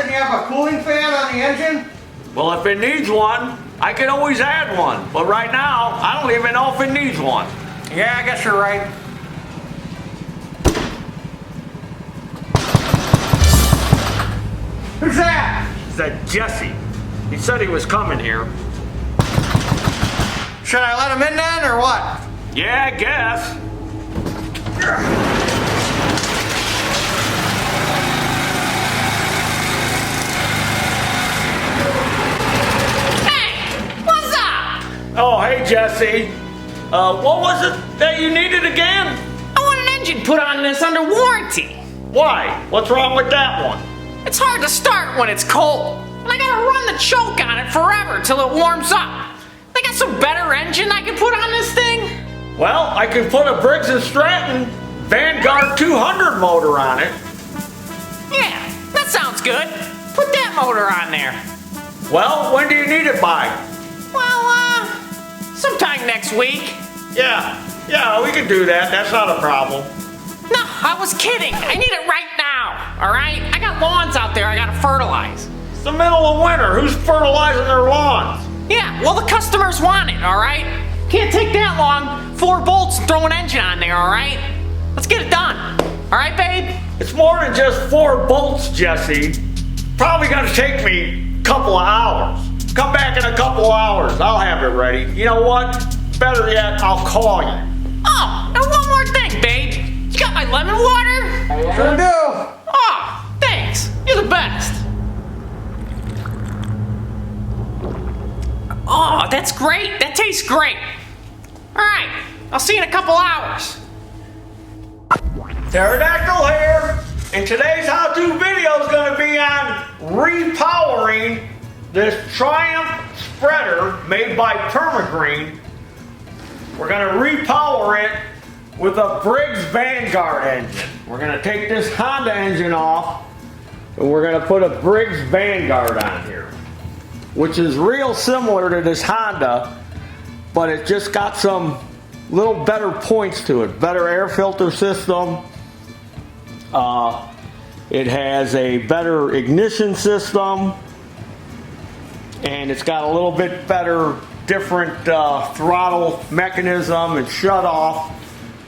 shouldn't you have a cooling fan on the engine? Well, if it needs one, I can always add one. But right now, I don't even know if it needs one. Yeah, I guess you're right. Who's that? Is that Jesse? He said he was coming here. Should I let him in then, or what? Yeah, I guess. Hey, what's up? Oh, hey, Jesse. What was it that you needed again? I want an engine put on this under warranty. Why? What's wrong with that one? It's hard to start when it's cold, and I gotta run the choke on it forever till it warms up. They got some better engine I can put on this thing? Well, I can put a Briggs Stratton Vanguard 200 motor on it. Yeah, that sounds good. Put that motor on there. Well, when do you need it by? Well, sometime next week. Yeah, we can do that. That's not a problem. No, I was kidding. I need it right now, all right? I got lawns out there I gotta fertilize. It's the middle of winter. Who's fertilizing their lawns? Yeah, well, the customers want it, all right? Can't take that long. 4 bolts and throw an engine on there, all right? Let's get it done. All right, babe? It's more than just 4 bolts, Jesse. Probably gonna take me a couple of hours. Come back in a couple of hours. I'll have it ready. You know what? Better yet, I'll call you. Oh, and one more thing, babe. You got my lemon water? Sure do. Oh, thanks. You're the best. Oh, that's great. That tastes great. All right, I'll see you in a couple hours. Pterodactyl here, and today's how-to video is going to be on repowering this Triumph spreader made by PermaGreen. We're going to repower it with a Briggs Vanguard engine. We're going to take this Honda engine off, and we're going to put a Briggs Vanguard on here, which is real similar to this Honda, but it just got some little better points to it. Better air filter system. It has a better ignition system, and it's got a little bit better, different throttle mechanism and shut off.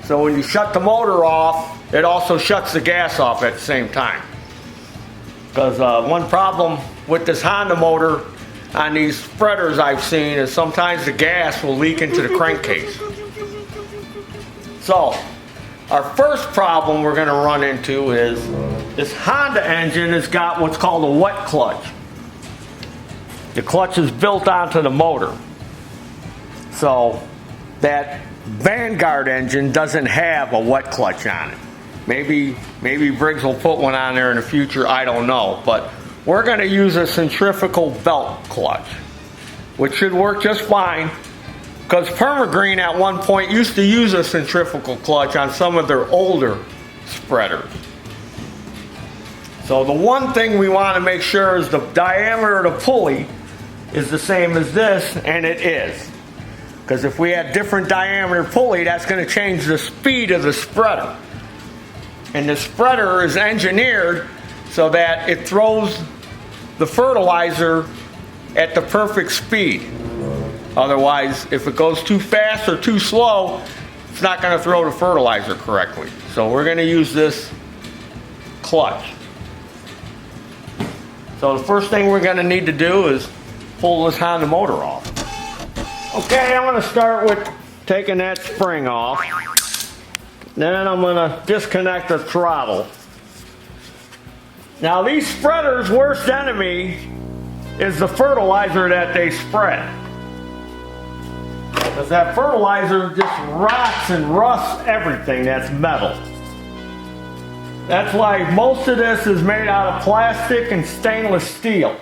So when you shut the motor off, it also shuts the gas off at the same time. Because one problem with this Honda motor on these spreaders I've seen is sometimes the gas will leak into the crankcase. So, our first problem we're going to run into is this Honda engine has got what's called a wet clutch. The clutch is built onto the motor. So, that Vanguard engine doesn't have a wet clutch on it. Maybe Briggs will put one on there in the future, I don't know. But we're going to use a centrifugal belt clutch, which should work just fine. Because PermaGreen at one point used to use a centrifugal clutch on some of their older spreaders. So the one thing we want to make sure is the diameter of the pulley is the same as this, and it is. Because if we had different diameter pulley, that's going to change the speed of the spreader. And the spreader is engineered so that it throws the fertilizer at the perfect speed. Otherwise, if it goes too fast or too slow, it's not going to throw the fertilizer correctly. So we're going to use this clutch. So the first thing we're going to need to do is pull this Honda motor off. Okay, I'm going to start with taking that spring off. Then I'm going to disconnect the throttle. Now these spreaders' worst enemy is the fertilizer that they spread. Because that fertilizer just rots and rusts everything that's metal. That's why most of this is made out of plastic and stainless steel.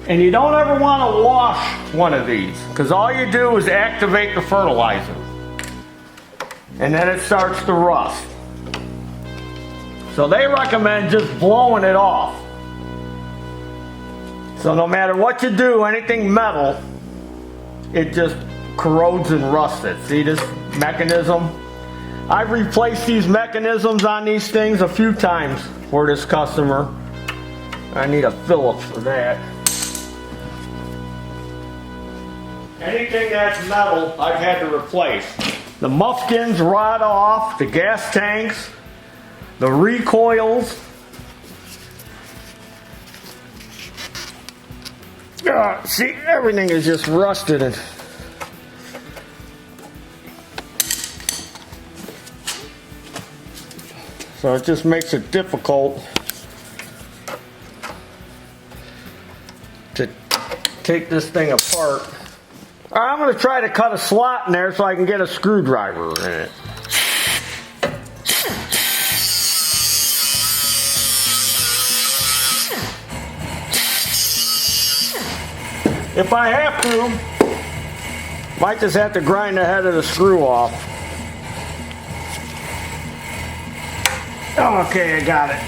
And you don't ever want to wash one of these, because all you do is activate the fertilizer. And then it starts to rust. So they recommend just blowing it off. So no matter what you do, anything metal, it just corrodes and rusts it. See this mechanism? I've replaced these mechanisms on these things a few times for this customer. I need a Phillips for that. Anything that's metal, I've had to replace. The muffkins rot off, the gas tanks, the recoils. See, everything is just rusted and so it just makes it difficult to take this thing apart. All right, I'm going to try to cut a slot in there so I can get a screwdriver in it. If I have to, might just have to grind the head of the screw off. Okay, I got it.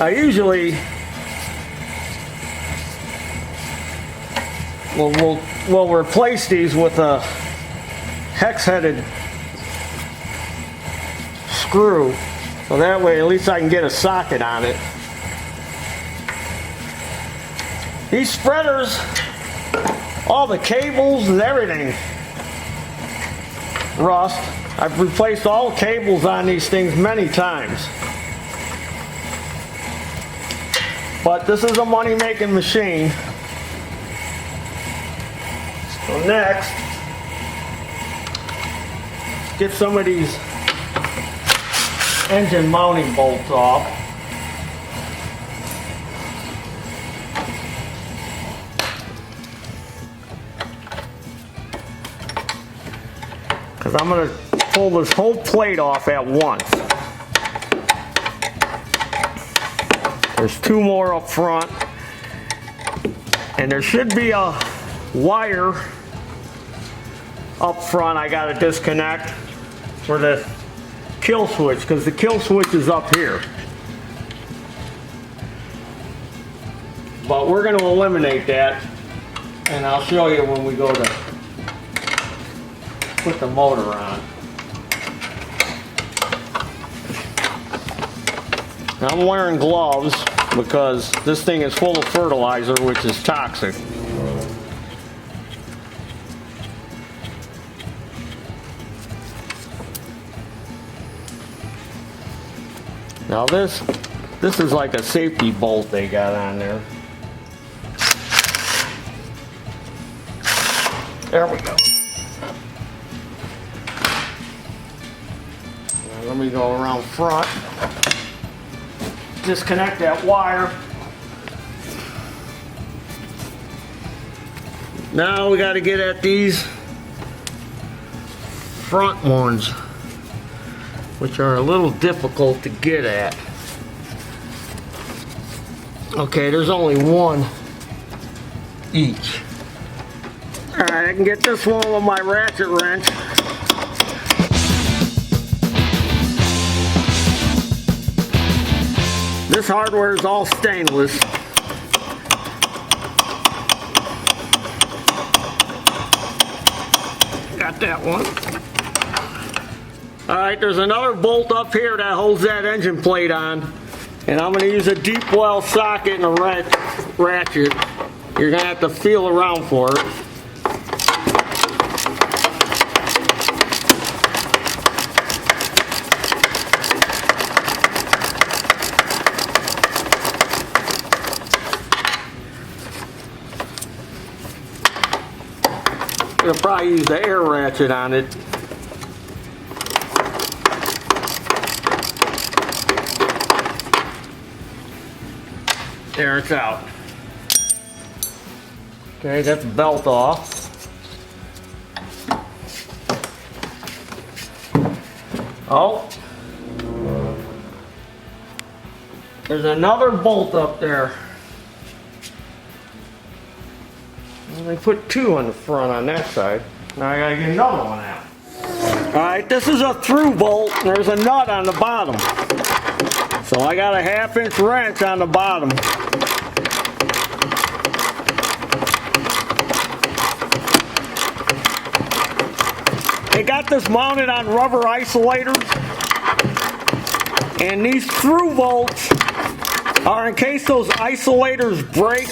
I usually we'll replace these with a hex-headed screw, so that way at least I can get a socket on it. These spreaders, all the cables and everything rust. I've replaced all the cables on these things many times. But this is a money-making machine. So next, get some of these engine mounting bolts off. Because I'm going to pull this whole plate off at once. There's two more up front, and there should be a wire up front I got to disconnect for the kill switch, because the kill switch is up here. But we're going to eliminate that, and I'll show you when we go to put the motor on. I'm wearing gloves because this thing is full of fertilizer, which is toxic. Now this is like a safety bolt they got on there. There we go. Now let me go around front. Disconnect that wire. Now we got to get at these front ones, which are a little difficult to get at. Okay, there's only one each. Alright, I can get this one with my ratchet wrench. This hardware is all stainless. Got that one. Alright, there's another bolt up here that holds that engine plate on. And I'm going to use a deep well socket and a ratchet. You're going to have to feel around for it. I'll probably use the air ratchet on it. There, it's out. Okay, got the belt off. Oh, there's another bolt up there. They put two on the front on that side. Now I gotta get another one out. Alright, this is a through bolt. There's a nut on the bottom. So I got a 1/2-inch wrench on the bottom. They got this mounted on rubber isolators, and these through bolts are in case those isolators break.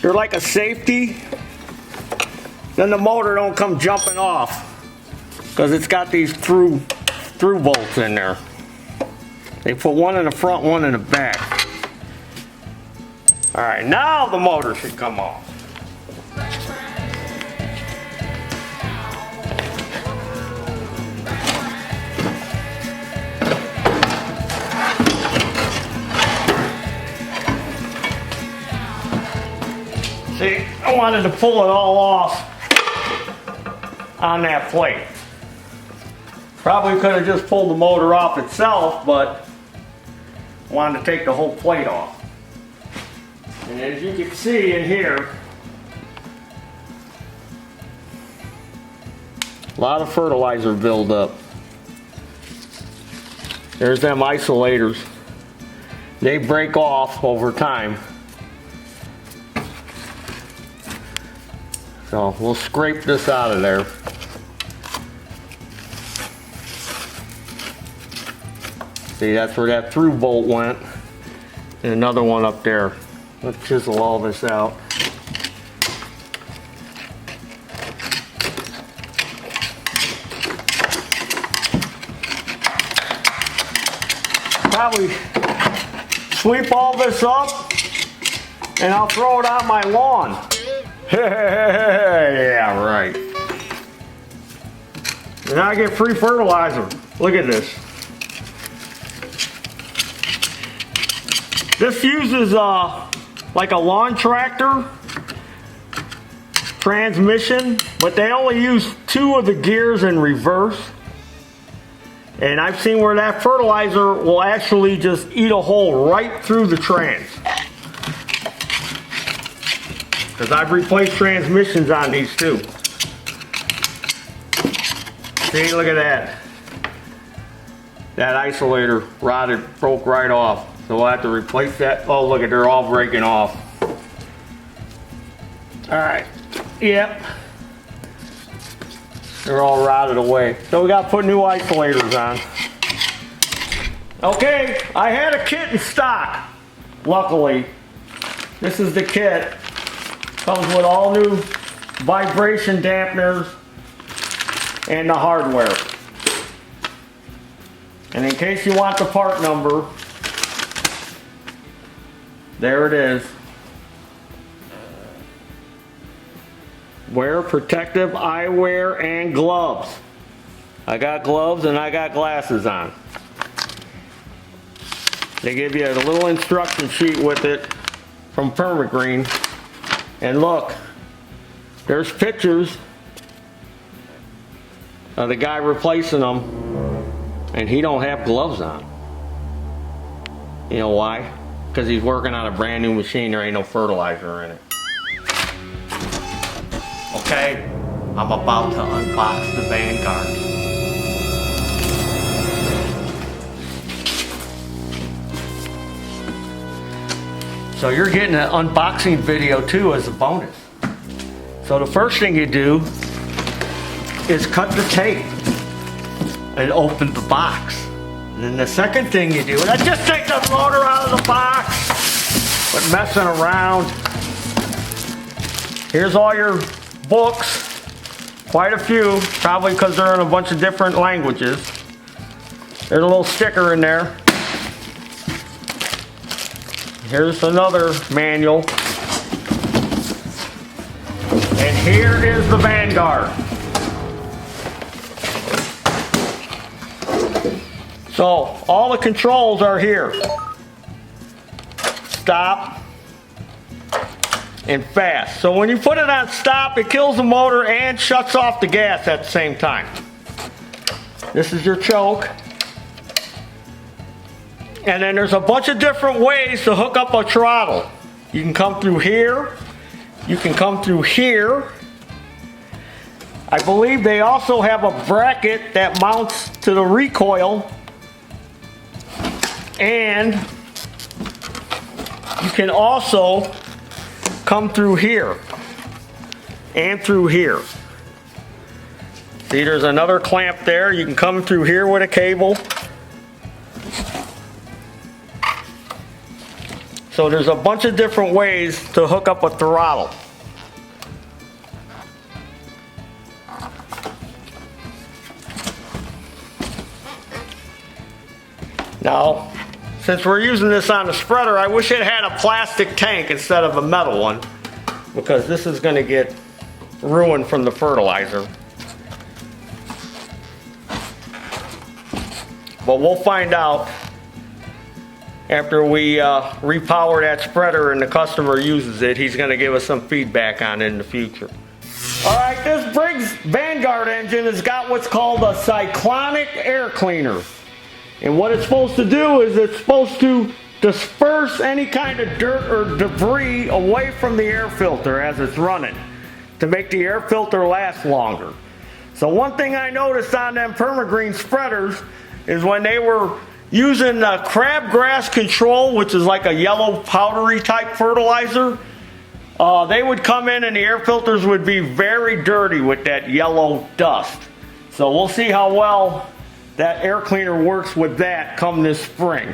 They're like a safety. Then the motor don't come jumping off because it's got these through bolts in there. They put one in the front, one in the back. All right, now the motor should come off. See, I wanted to pull it all off on that plate. Probably could have just pulled the motor off itself, but I wanted to take the whole plate off. And as you can see in here, a lot of fertilizer buildup. There's them isolators. They break off over time. So we'll scrape this out of there. See, that's where that through bolt went. And another one up there. Let's chisel all this out. Probably sweep all this up and I'll throw it on my lawn. Yeah, right. And I get free fertilizer. Look at this. This uses like a lawn tractor transmission, but they only use 2 of the gears in reverse. And I've seen where that fertilizer will actually just eat a hole right through the trans. Because I've replaced transmissions on these too. See, look at that. That isolator rotted, broke right off. So we'll have to replace that. Oh, look at, they're all breaking off. All right, yep. They're all rotted away. So we got to put new isolators on. Okay, I had a kit in stock, luckily. This is the kit. Comes with all new vibration dampeners and the hardware. And in case you want the part number, there it is. Wear protective eyewear and gloves. I got gloves and I got glasses on. They give you a little instruction sheet with it from PermaGreen. And look, there's pictures of the guy replacing them, and he don't have gloves on. You know why? Because he's working on a brand new machine. There ain't no fertilizer in it. Okay, I'm about to unbox the Vanguard. So you're getting an unboxing video too as a bonus. So the first thing you do is cut the tape and open the box. And then the second thing you do is just take the motor out of the box. Quit messing around. Here's all your books. Quite a few, probably because they're in a bunch of different languages. There's a little sticker in there. Here's another manual. And here is the Vanguard. So all the controls are here. Stop and fast. So when you put it on stop, it kills the motor and shuts off the gas at the same time. This is your choke. And then there's a bunch of different ways to hook up a throttle. You can come through here. You can come through here. I believe they also have a bracket that mounts to the recoil. And you can also come through here and through here. See, See, there's another clamp there. You can come through here with a cable. So there's a bunch of different ways to hook up a throttle. Now, since we're using this on the spreader, I wish it had a plastic tank instead of a metal one, because this is going to get ruined from the fertilizer. But we'll find out after we repower that spreader and the customer uses it. He's going to give us some feedback on it in the future. Alright, this Briggs Vanguard engine has got what's called a Cyclonic Air Cleaner. And what it's supposed to do is it's supposed to disperse any kind of dirt or debris away from the air filter as it's running to make the air filter last longer. So one thing I noticed on them PermaGreen spreaders is when they were using crabgrass control, which is like a yellow powdery type fertilizer, they would come in and the air filters would be very dirty with that yellow dust. So we'll see how well that air cleaner works with that come this spring.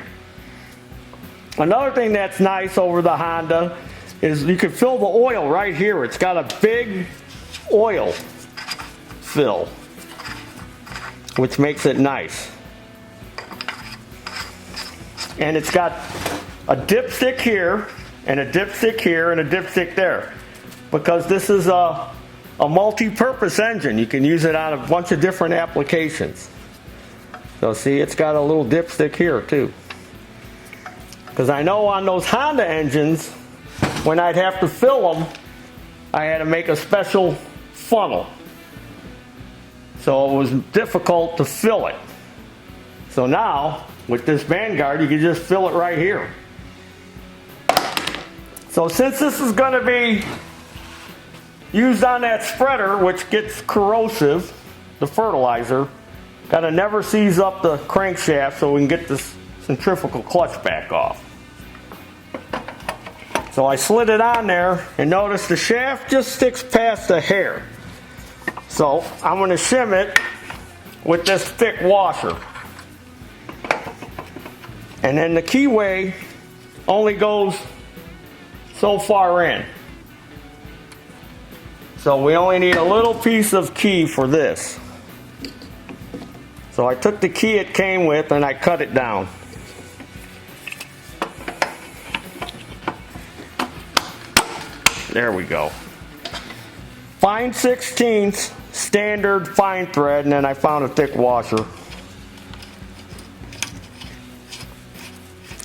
Another thing that's nice over the Honda is you can fill the oil right here. It's got a big oil fill, which makes it nice. And it's got a dipstick here, and a dipstick here, and a dipstick there. Because this is a multi-purpose engine. You can use it on a bunch of different applications. So see, it's got a little dipstick here too. Because I know on those Honda engines, when I'd have to fill them, I had to make a special funnel. So it was difficult to fill it. So now, with this Vanguard, you can just fill it right here. So since this is going to be used on that spreader, which gets corrosive, the fertilizer, got to never seize up the crankshaft so we can get this centrifugal clutch back off. So I slid it on there, and notice the shaft just sticks past a hair. So I'm going to shim it with this thick washer. And then the keyway only goes so far in. So we only need a little piece of key for this. So I took the key it came with and I cut it down. There we go. Fine 16ths, standard fine thread, and then I found a thick washer.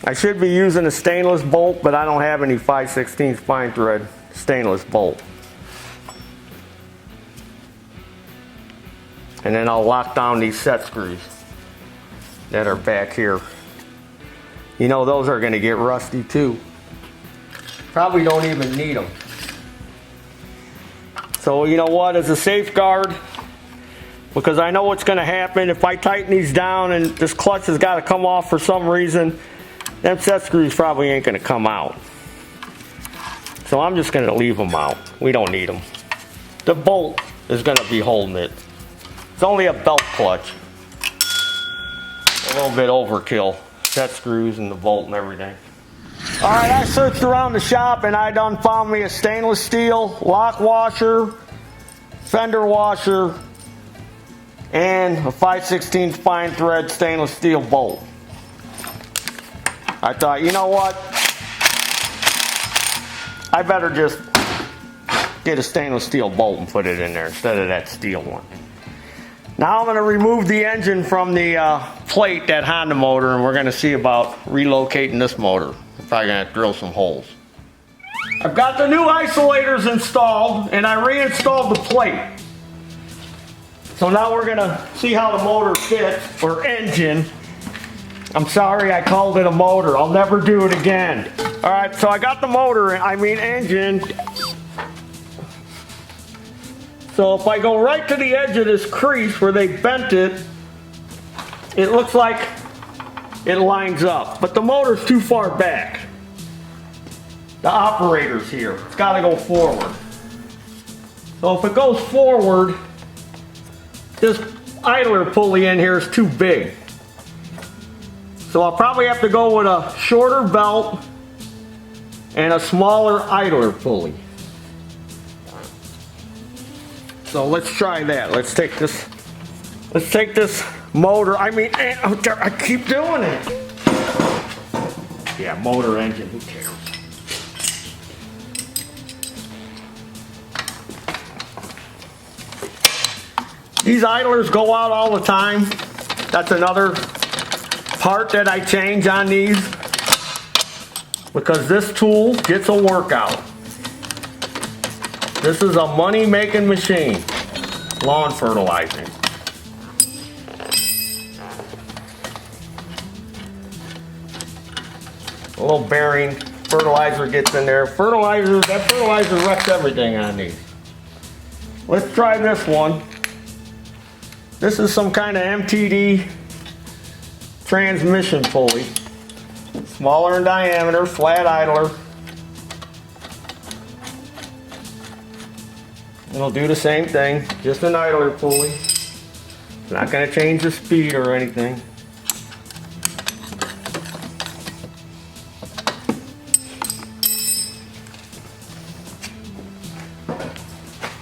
I should be using a stainless bolt, but I don't have any 5/16 fine thread stainless bolt. And then I'll lock down these set screws that are back here. You know, those are going to get rusty too. Probably don't even need them. So you know what, as a safeguard, because I know what's going to happen if I tighten these down and this clutch has got to come off for some reason, them set screws probably ain't going to come out. So I'm just going to leave them out. We don't need them. The bolt is going to be holding it. It's only a belt clutch. A little bit overkill. Set screws and the bolt and everything. Alright, I searched around the shop and I done found me a stainless steel lock washer, fender washer, and a 5/16 fine thread stainless steel bolt. I thought, you know what? I better just get a stainless steel bolt and put it in there instead of that steel one. Now I'm going to remove the engine from the plate, that Honda motor, and we're going to see about relocating this motor. I'm probably going to drill some holes. I've got the new isolators installed, and I reinstalled the plate. So now we're going to see how the motor fits, or engine. I'm sorry I called it a motor. I'll never do it again. Alright, so I got the motor, engine. So if I go right to the edge of this crease where they bent it, it looks like it lines up. But the motor's too far back. The operator's here. It's got to go forward. So if it goes forward, this idler pulley in here is too big. So I'll probably have to go with a shorter belt and a smaller idler pulley. So let's try that. Let's take this motor. I mean, I keep doing it. Yeah, motor engine, who cares? These idlers go out all the time. That's another part that I change on these, because this tool gets a workout. This is a money-making machine, lawn fertilizing. A little bearing, fertilizer gets in there. That fertilizer wrecks everything on these. Let's try this one. This is some kind of MTD transmission pulley. Smaller in diameter, flat idler. It'll do the same thing, just an idler pulley. It's not going to change the speed or anything.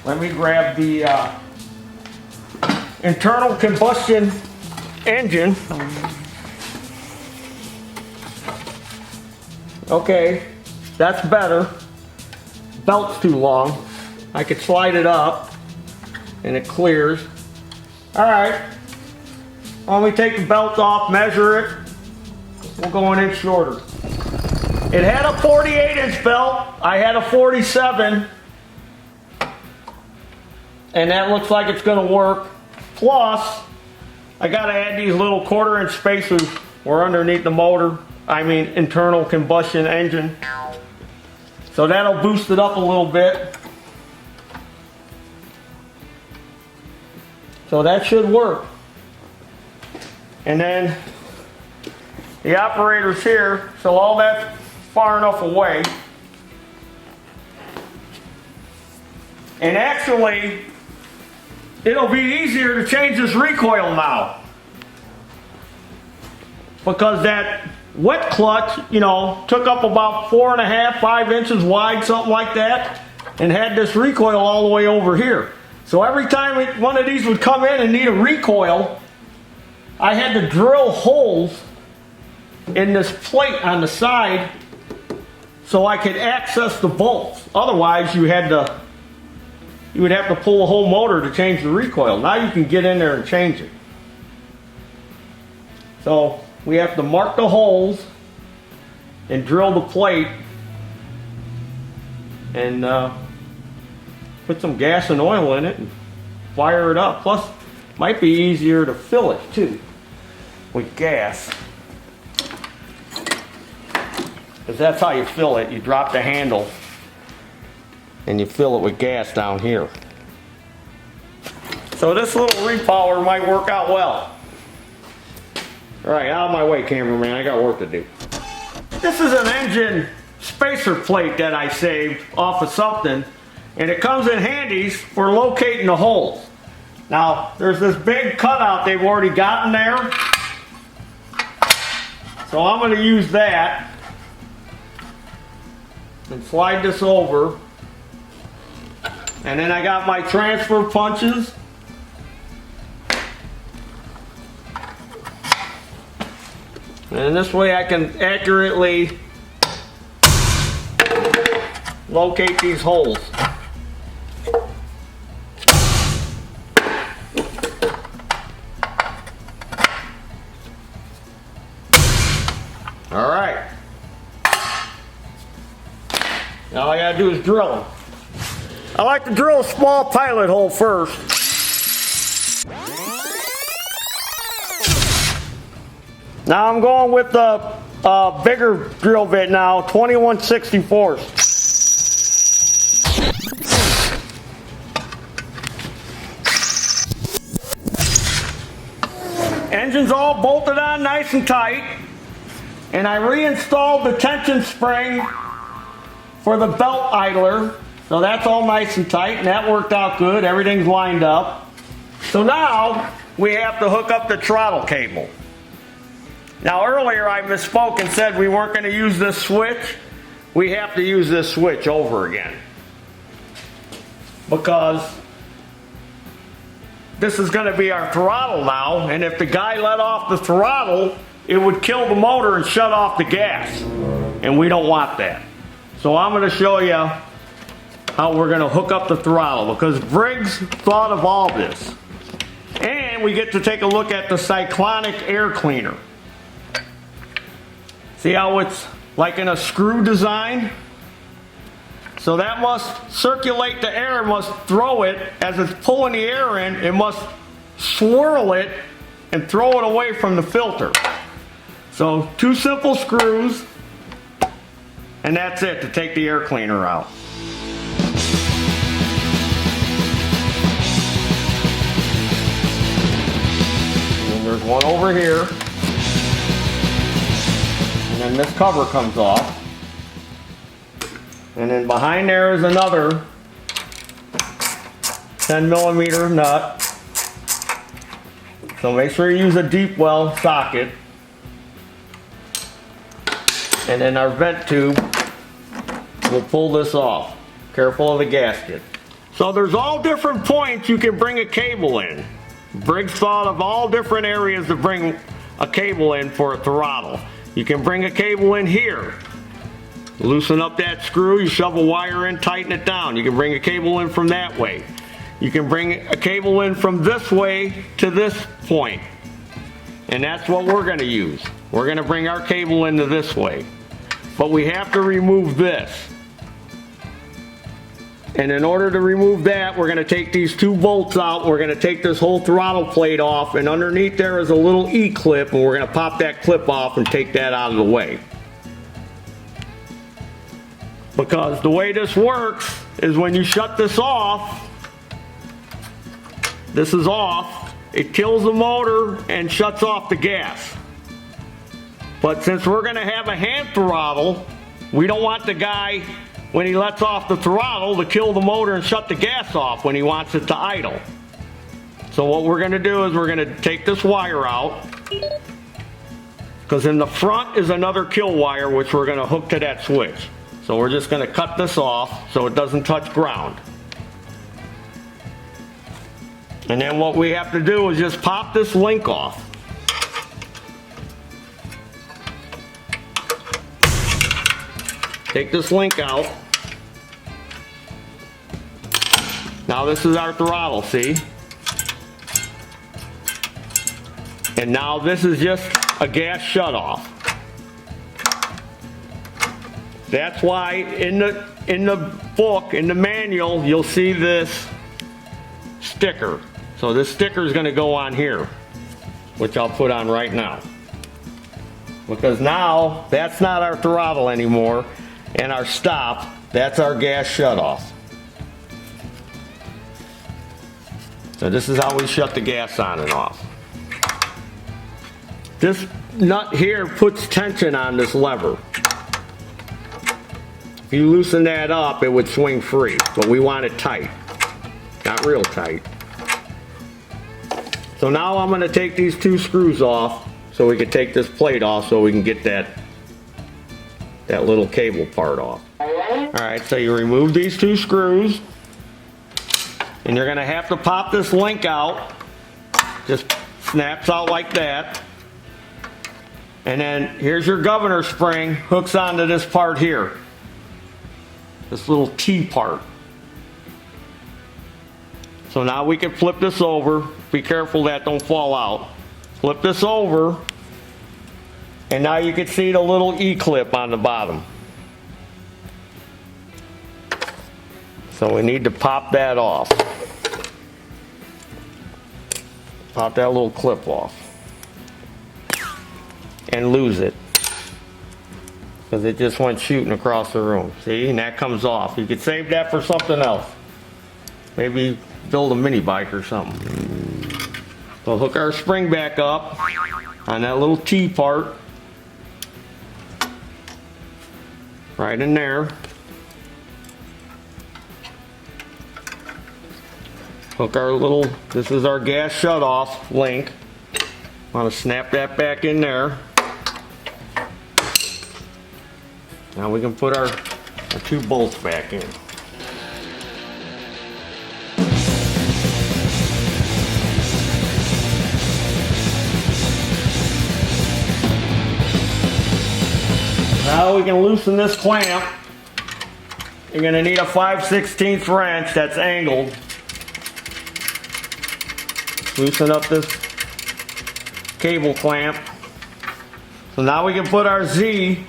Let me grab the internal combustion engine. Okay, that's better. Belt's too long. I could slide it up and it clears. All right, let me take the belt off, measure it. We'll go an inch shorter. It had a 48-inch belt. I had a 47. And that looks like it's going to work. Plus, I got to add these little 1/4-inch spacers where underneath the motor, I mean internal combustion engine. So that'll boost it up a little bit. So that should work. And then the operator's here, so all that's far enough away. And actually, it'll be easier to change this recoil now, because that wet clutch, you know, took up about 4.5, 5 inches wide, something like that, and had this recoil all the way over here. So every time one of these would come in and need a recoil, I had to drill holes in this plate on the side so I could access the bolts. Otherwise, you would have to pull the whole motor to change the recoil. Now you can get in there and change it. So we have to mark the holes and drill the plate and put some gas and oil in it and fire it up. Plus, it might be easier to fill it too with gas, because that's how you fill it. You drop the handle and you fill it with gas down here. So this little repower might work out well. All right, out of my way, cameraman, I got work to do. This is an engine spacer plate that I saved off of something, and it comes in handy for locating the holes. Now, there's this big cutout they've already gotten there, so I'm going to use that and slide this over. And then I got my transfer punches. And this way I can accurately locate these holes. All right. Now all I gotta do is drill them. I like to drill a small pilot hole first. Now I'm going with the bigger drill bit now, 21/64. Engine's all bolted on nice and tight, and I reinstalled the tension spring for the belt idler, so that's all nice and tight, and that worked out good. Everything's lined up. So now we have to hook up the throttle cable. Now earlier I misspoke and said we weren't going to use this switch. We have to use this switch over again, because this is going to be our throttle now, and if the guy let off the throttle, it would kill the motor and shut off the gas, and we don't want that. So I'm going to show you how we're going to hook up the throttle, because Briggs thought of all this. And we get to take a look at the Cyclonic Air Cleaner. See how it's like in a screw design? So that must circulate the air, must throw it, as it's pulling the air in, it must swirl it and throw it away from the filter. So 2 simple screws, and that's it to take the air cleaner out. And there's one over here. And then this cover comes off. And then behind there is another 10mm nut. So make sure you use a deep well socket. And then our vent tube will pull this off. Careful of the gasket. So there's all different points you can bring a cable in. Briggs thought of all different areas to bring a cable in for a throttle. You can bring a cable in here. Loosen up that screw, you shove a wire in, tighten it down. You can bring a cable in from that way. You can bring a cable in from this way to this point. And that's what we're going to use. We're going to bring our cable into this way. But we have to remove this. And in order to remove that, we're going to take these 2 bolts out. We're going to take this whole throttle plate off, and underneath there is a little E-clip, and we're going to pop that clip off and take that out of the way. Because the way this works is when you shut this off, this is off, it kills the motor and shuts off the gas. But since we're going to have a hand throttle, we don't want the guy, when he lets off the throttle, to kill the motor and shut the gas off when he wants it to idle. So what we're going to do is we're going to take this wire out, because in the front is another kill wire which we're going to hook to that switch. So we're just going to cut this off so it doesn't touch ground. And then what we have to do is just pop this link off. Take this link out. Now this is our throttle, see? And now this is just a gas shutoff. That's why in the book, in the manual, you'll see this sticker. So this sticker is going to go on here, which I'll put on right now. Because now that's not our throttle anymore, and our stop, that's our gas shutoff. So this is how we shut the gas on and off. This nut here puts tension on this lever. If you loosen that up, it would swing free, but we want it tight, not real tight. So now I'm going to take these 2 screws off so we can take this plate off so we can get that little cable part off. Alright, so you remove these 2 screws, and you're going to have to pop this link out. Just snaps out like that. And then here's your governor spring, hooks onto this part here. This little T part. So now we can flip this over. Be careful that don't fall out. Flip this over, and now you can see the little E-clip on the bottom. So we need to pop that off. Pop that little clip off. And lose it. Because it just went shooting across the room. See, and that comes off. You could save that for something else. Maybe build a mini bike or something. We'll hook our spring back up on that little T part. Right in there. Hook our little, this is our gas shutoff link. Want to snap that back in there. Now we can put our 2 bolts back in. Now we can loosen this clamp. You're going to need a 5/16 wrench that's angled. Loosen up this cable clamp. So now we can put our Z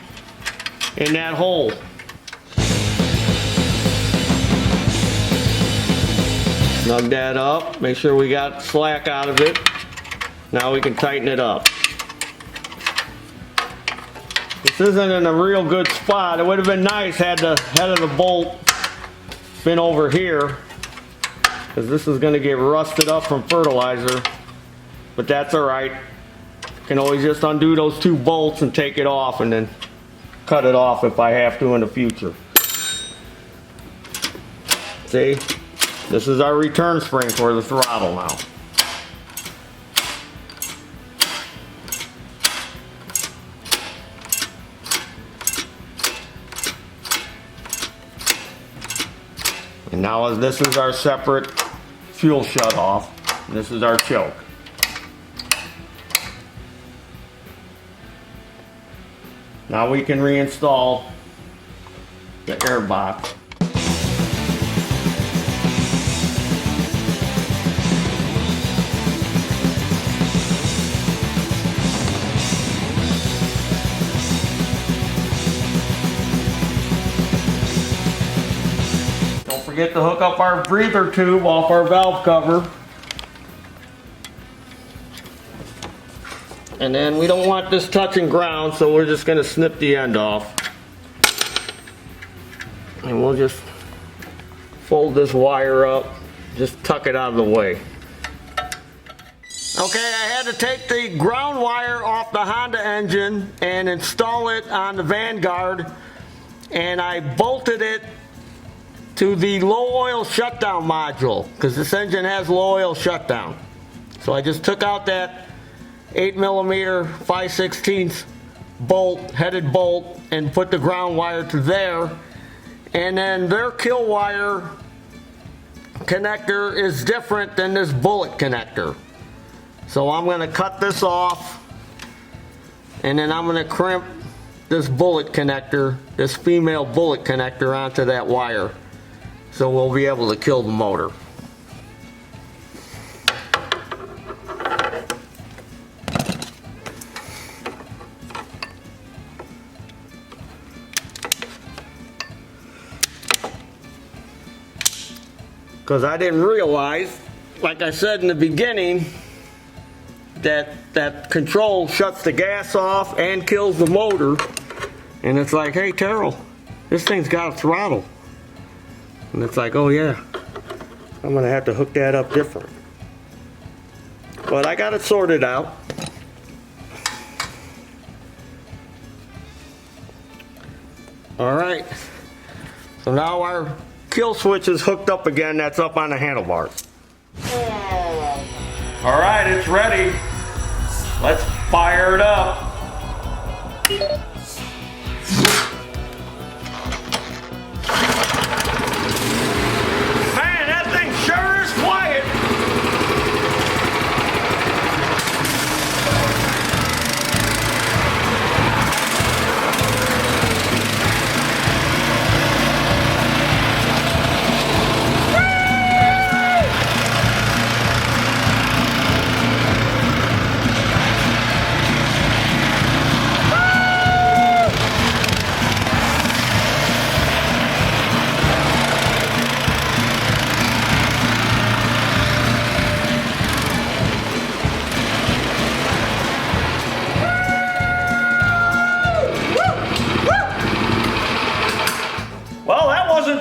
in that hole. Snug that up. Make sure we got slack out of it. Now we can tighten it up. This isn't in a real good spot. It would have been nice had the head of the bolt been over here, because this is going to get rusted up from fertilizer, but that's alright. Can always just undo those 2 bolts and take it off, and then cut it off if I have to in the future. See, this is our return spring for the throttle now. And now this is our separate fuel shutoff. This is our choke. Now we can reinstall the air box. Don't forget to hook up our breather tube off our valve cover. And then we don't want this touching ground, so we're just going to snip the end off. And we'll just fold this wire up, just tuck it out of the way. Okay, I had to take the ground wire off the Honda engine and install it on the Vanguard, and I bolted it to the low oil shutdown module, because this engine has low oil shutdown. So I just took out that 8mm 5/16 bolt, headed bolt, and put the ground wire to there. And then their kill wire connector is different than this bullet connector. So I'm going to cut this off, and then I'm going to crimp this bullet connector, this female bullet connector, onto that wire. So we'll be able to kill the motor. Because I didn't realize, like I said in the beginning, that control shuts the gas off and kills the motor. And it's like, hey Taryl, this thing's got a throttle. And it's like, oh yeah, I'm going to have to hook that up different. But I got it sorted out. Alright, so now our kill switch is hooked up again. That's up on the handlebars. Alright, it's ready. Let's fire it up. Man, that thing sure is quiet.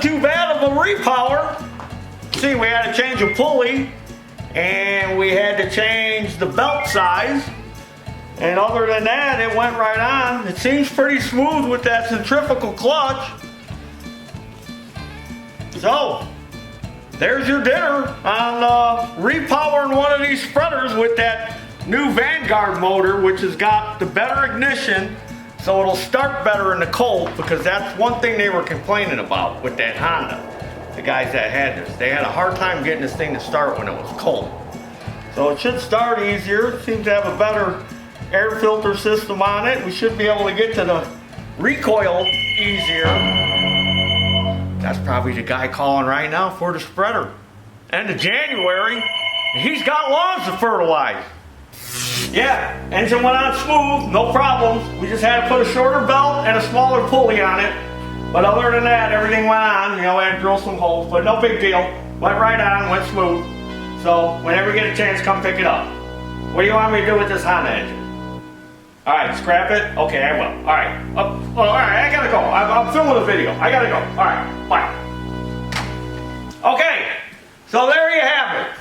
Too bad of a repower. See, we had to change a pulley, and we had to change the belt size, and other than that, it went right on. It seems pretty smooth with that centrifugal clutch. So there's your dinner on repowering one of these spreaders with that new Vanguard motor, which has got the better ignition, so it'll start better in the cold, because that's one thing they were complaining about with that Honda. The guys that had this, they had a hard time getting this thing to start when it was cold. So it should start easier. It seems to have a better air filter system on it. We should be able to get to the recoil easier. That's probably the guy calling right now for the spreader. End of January, and he's got lawns to fertilize. Yeah, engine went on smooth, no problems. We just had to put a shorter belt and a smaller pulley on it. But other than that, everything went on. You know, I had to drill some holes, but no big deal. Went right on, went smooth. So whenever you get a chance, come pick it up. What do you want me to do with this Honda engine? All right, scrap it? Okay, I will. All right. All right, I gotta go. I'm filming a video. I gotta go. All right, bye. Okay, so there you have it.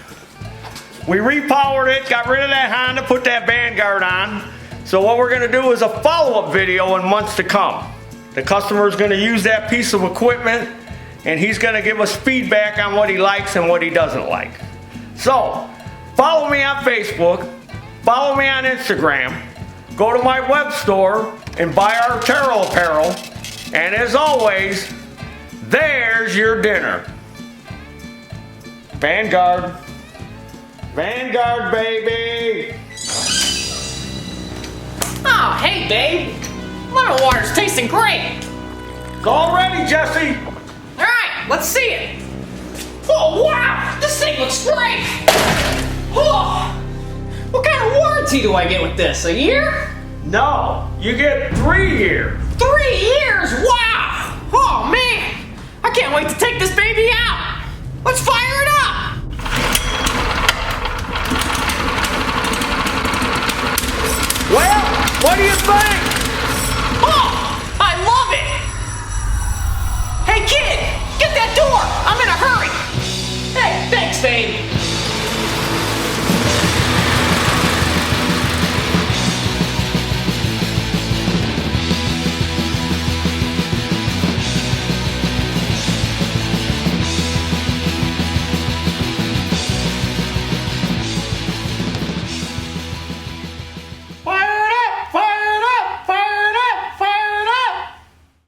We repowered it, got rid of that Honda, put that Vanguard on. So what we're gonna do is a follow-up video in months to come. The customer is gonna use that piece of equipment, and he's gonna give us feedback on what he likes and what he doesn't like. So, follow me on Facebook, follow me on Instagram, go to my web store and buy our Taryl Apparel, and as always, there's your dinner. Vanguard. Vanguard, baby! Oh, hey, babe. Lemon water's tasting great. It's all ready, Jesse. All right, let's see it. Oh, wow, this thing looks great. Oh, what kind of warranty do I get with this? A year? No, you get 3 years. 3 years? Wow. Oh, man. I can't wait to take this baby out. Let's fire it up. Well, what do you think?